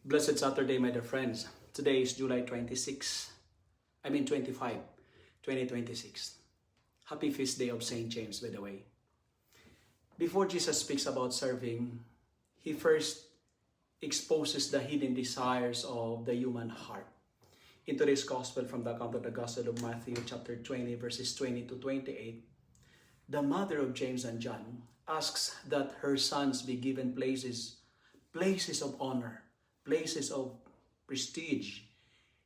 Blessed Saturday, my dear friends. Today is July 25, 2026. Happy Feast Day of St. James, by the way. Before Jesus speaks about serving, he first exposes the hidden desires of the human heart. In today's Gospel, from the account of the Gospel of Matthew, chapter 20, verses 20 to 28, the mother of James and John asks that her sons be given places of honor, places of prestige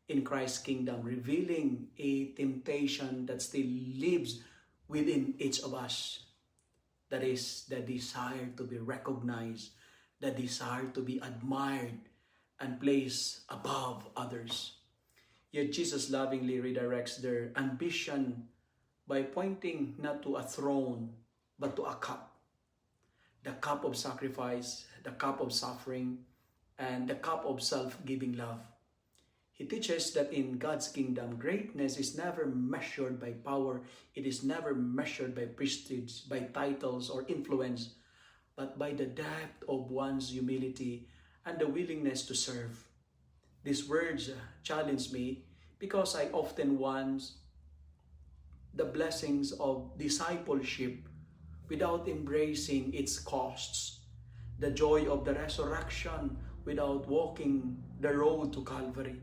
in Christ's kingdom, revealing a temptation that still lives within each of us. That is the desire to be recognized, the desire to be admired and placed above others. Yet Jesus lovingly redirects their ambition by pointing not to a throne, but to a cup. The cup of sacrifice, the cup of suffering, and the cup of self-giving love. He teaches that in God's kingdom, greatness is never measured by power. It is never measured by prestige, by titles or influence, but by the depth of one's humility and the willingness to serve. These words challenge me because I often want the blessings of discipleship without embracing its costs, the joy of the resurrection without walking the road to Calvary.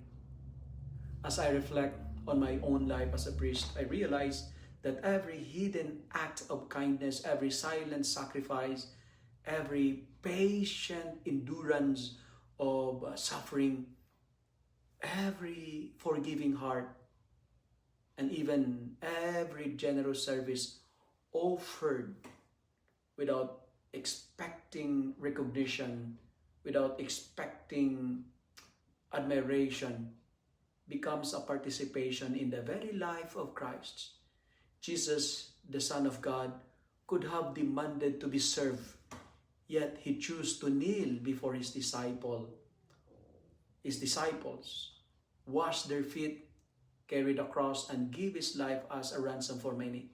As I reflect on my own life as a priest, I realize that every hidden act of kindness, every silent sacrifice, every patient endurance of suffering, every forgiving heart, and even every generous service offered without expecting recognition, without expecting admiration, becomes a participation in the very life of Christ. Jesus, the Son of God, could have demanded to be served, yet he chose to kneel before his disciples, wash their feet, carry the cross, and give his life as a ransom for many.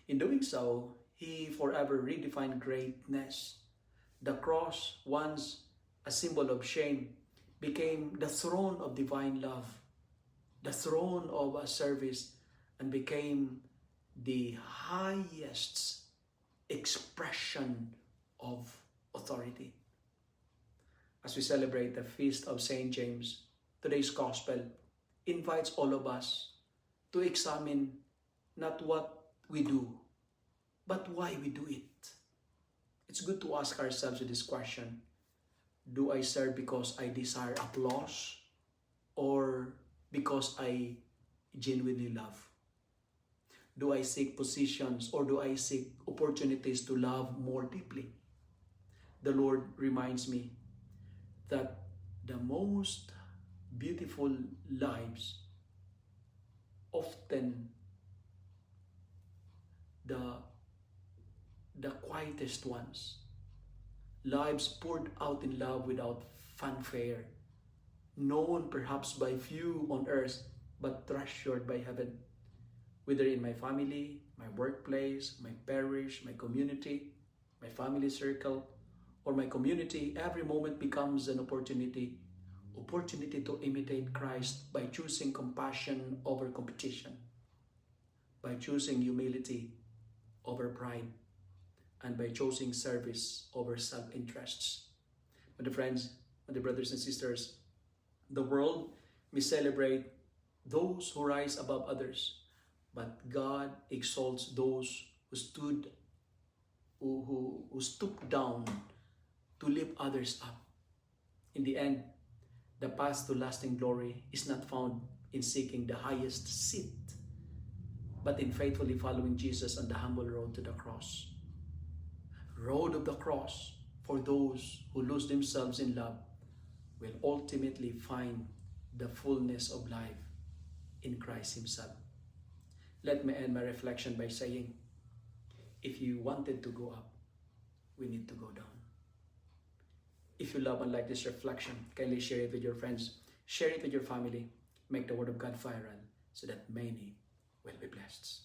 In doing so, he forever redefined greatness. The cross, once a symbol of shame, became the throne of divine love, the throne of a service, and became the highest expression of authority. As we celebrate the feast of St. James, today's Gospel invites all of us to examine not what we do, but why we do it. It's good to ask ourselves this question: do I serve because I desire applause or because I genuinely love? Do I seek positions or do I seek opportunities to love more deeply? The Lord reminds me that the most beautiful lives, often the quietest ones, lives poured out in love without fanfare, known perhaps by few on earth, but treasured by heaven. Whether in my family, my workplace, my parish, my community, my family circle, or my community, every moment becomes an opportunity to imitate Christ by choosing compassion over competition, by choosing humility over pride, and by choosing service over self-interests. My dear friends, my dear brothers and sisters, the world may celebrate those who rise above others, but God exalts those who stoop down to lift others up. In the end, the path to lasting glory is not found in seeking the highest seat, but in faithfully following Jesus on the humble road to the cross. Road of the cross, for those who lose themselves in love, will ultimately find the fullness of life in Christ himself. Let me end my reflection by saying, if you wanted to go up, we need to go down. If you love and like this reflection, kindly share it with your friends, share it with your family, make the word of God viral so that many will be blessed.